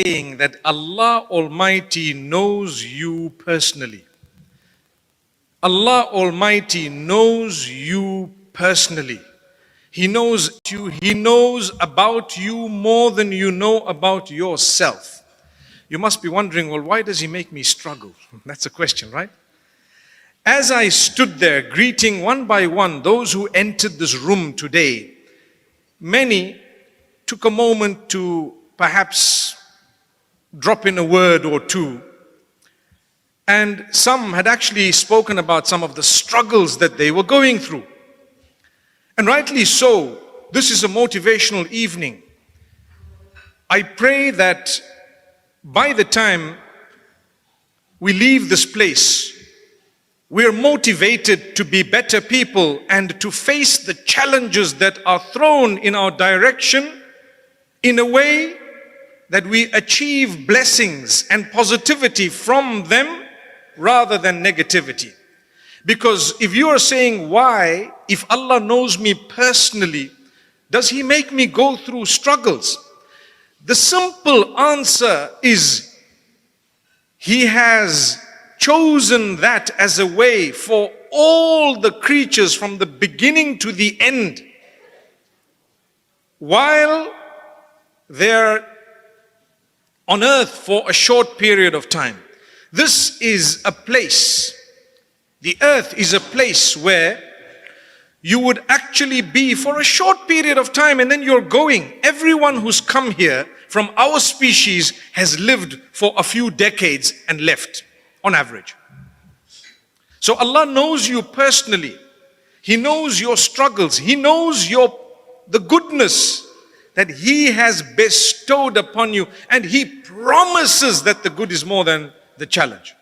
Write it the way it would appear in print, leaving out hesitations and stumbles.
saying that Allah Almighty knows you personally. Allah Almighty knows you personally. He knows you. He knows about you more than you know about yourself. You must be wondering, well, why does He make me struggle? That's a question, right? As I stood there greeting one by one those who entered this room today, many took a moment to perhaps drop in a word or two. And some had actually spoken about some of the struggles that they were going through. And rightly so, this is a motivational evening. I pray that by the time we leave this place, we're motivated to be better people and to face the challenges that are thrown in our direction in a way that we achieve blessings and positivity from them rather than negativity. Because if you are saying, why, if Allah knows me personally, does He make me go through struggles? The simple answer is, He has chosen that as a way for all the creatures from the beginning to the end. While they're on earth for a short period of time. This is a place, the earth is a place where you would actually be for a short period of time and then you're going. Everyone who's come here from our species has lived for a few decades and left, on average. So Allah knows you personally. He knows your struggles. He knows the goodness that He has bestowed upon you, and He promises that the good is more than the challenge.